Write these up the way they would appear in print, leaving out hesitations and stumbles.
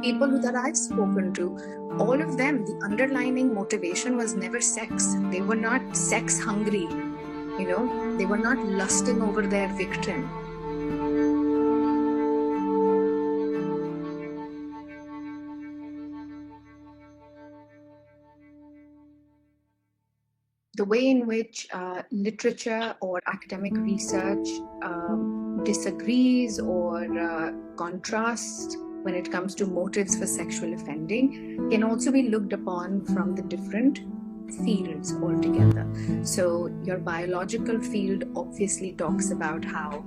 people that I've spoken to, all of them, the underlying motivation was never sex. They were not sex hungry, they were not lusting over their victim. The way in which literature or academic research disagrees or contrasts when it comes to motives for sexual offending can also be looked upon from the different fields altogether. So your biological field obviously talks about how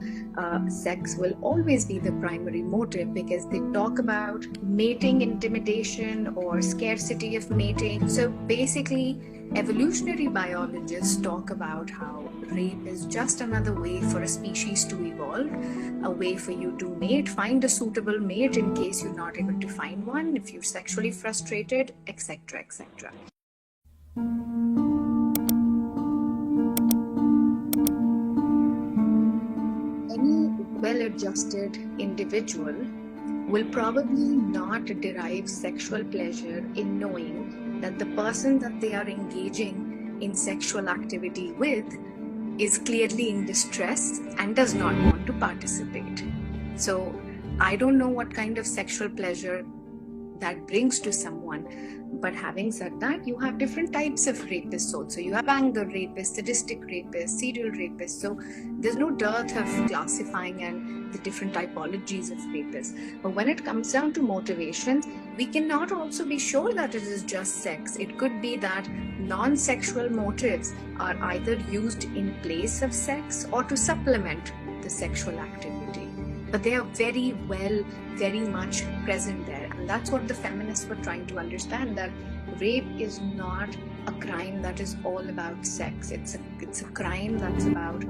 sex will always be the primary motive because they talk about mating intimidation or scarcity of mating. So basically, evolutionary biologists talk about how rape is just another way for a species to evolve, a way for you to mate, find a suitable mate in case you're not able to find one, if you're sexually frustrated, etc., etc. Any well-adjusted individual will probably not derive sexual pleasure in knowing that the person that they are engaging in sexual activity with is clearly in distress and does not want to participate. So I don't know what kind of sexual pleasure that brings to someone. But having said that, you have different types of rapists also. You have anger rapists, sadistic rapists, serial rapists. So there's no dearth of classifying and the different typologies of rapists. But when it comes down to motivations, we cannot also be sure that it is just sex. It could be that non-sexual motives are either used in place of sex or to supplement the sexual activity. But they are very much present there. And that's what the feminists were trying to understand, that rape is not a crime that is all about sex. It's a crime that's about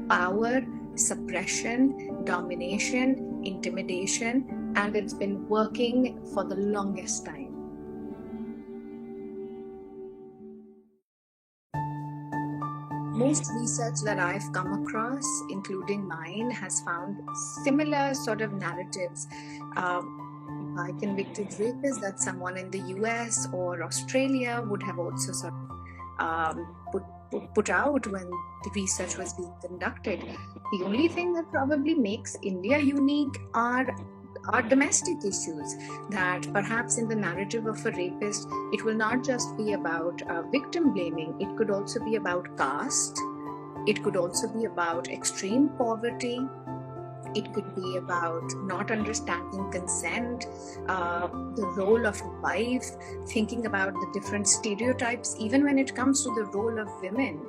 power, suppression, domination, intimidation, and it's been working for the longest time. Most research that I've come across, including mine, has found similar sort of narratives by convicted rapists that someone in the US or Australia would have also sort of put out when the research was being conducted. The only thing that probably makes India unique are domestic issues, that perhaps in the narrative of a rapist, it will not just be about victim blaming, it could also be about caste, it could also be about extreme poverty, it could be about not understanding consent, the role of a wife, thinking about the different stereotypes, even when it comes to the role of women,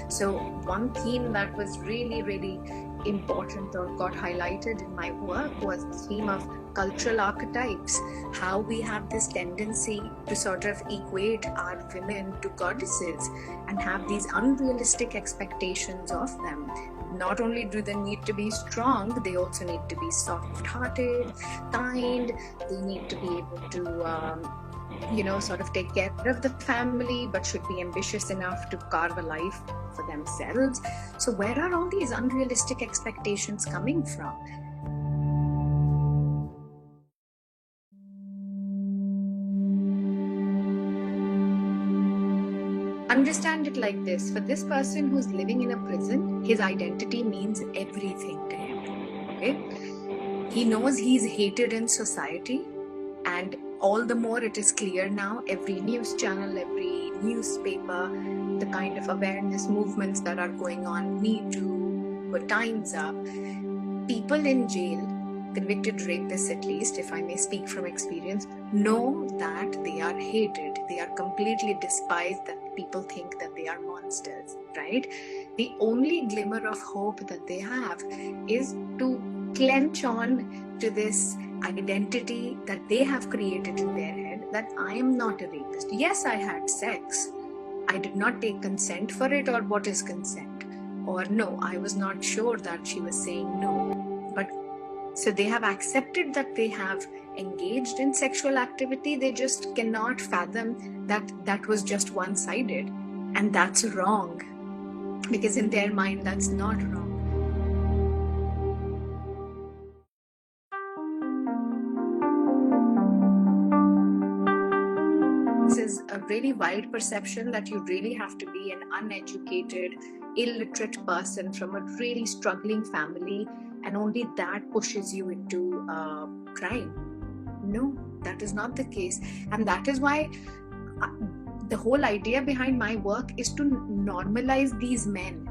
so one theme that was really important or got highlighted in my work was the theme of cultural archetypes, how we have this tendency to sort of equate our women to goddesses and have these unrealistic expectations of them. Not only do they need to be strong, they also need to be soft-hearted, kind, they need to be able to sort of take care of the family, but should be ambitious enough to carve a life for themselves. So where are all these unrealistic expectations coming from? Understand it like this. For this person who's living in a prison, his identity means everything to him. Okay? He knows he's hated in society, and all the more it is clear now, every news channel, every newspaper, the kind of awareness movements that are going on, Me Too, Time's Up, people in jail, convicted rapists at least, if I may speak from experience, know that they are hated. They are completely despised, that people think that they are monsters, right? The only glimmer of hope that they have is to clench on to this identity that they have created in their head, that I am not a rapist. Yes, I had sex. I did not take consent for it, or what is consent? Or no, I was not sure that she was saying no. But so they have accepted that they have engaged in sexual activity. They just cannot fathom that that was just one-sided. And that's wrong. Because in their mind, that's not wrong. really wild perception that you really have to be an uneducated, illiterate person from a really struggling family, and only that pushes you into crime. No, that is not the case. And that is why the whole idea behind my work is to normalize these men.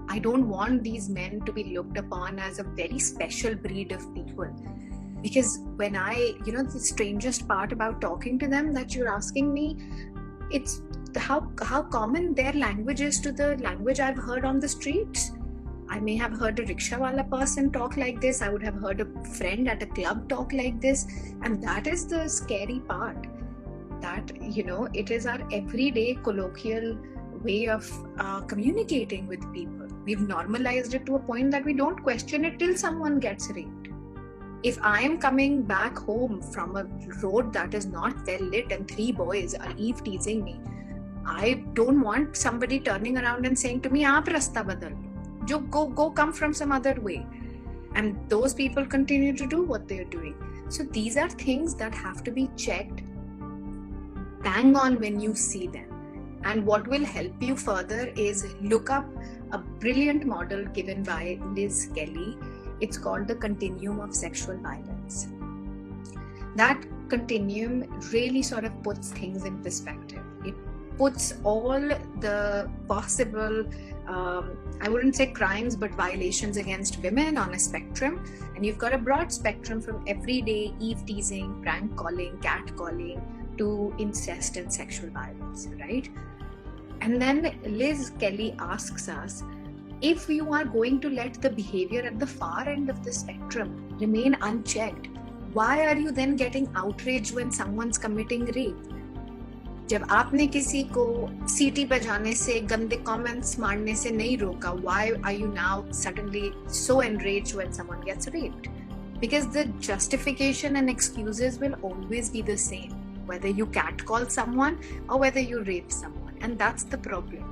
I don't want these men to be looked upon as a very special breed of people. Because when the strangest part about talking to them that you're asking me, it's how common their language is to the language I've heard on the streets. I may have heard a rickshawala person talk like this. I would have heard a friend at a club talk like this. And that is the scary part. That, it is our everyday colloquial way of communicating with people. We've normalized it to a point that we don't question it till someone gets raped. If I am coming back home from a road that is not well lit and 3 boys are eve-teasing me, I don't want somebody turning around and saying to me, "Aap rasta badal lo. Go come from some other way." And those people continue to do what they're doing. So these are things that have to be checked bang on when you see them. And what will help you further is look up a brilliant model given by Liz Kelly. It's called the Continuum of Sexual Violence. That continuum really sort of puts things in perspective. It puts all the possible, I wouldn't say crimes, but violations against women on a spectrum. And you've got a broad spectrum from everyday eve-teasing, prank calling, cat calling, to incest and sexual violence, right? And then Liz Kelly asks us, if you are going to let the behavior at the far end of the spectrum remain unchecked, why are you then getting outraged when someone's committing rape? जब आपने किसी को सीटी बजाने से, गंदे comments मारने से नहीं रोका, why are you now suddenly so enraged when someone gets raped? Because the justification and excuses will always be the same, whether you catcall someone or whether you rape someone. And that's the problem,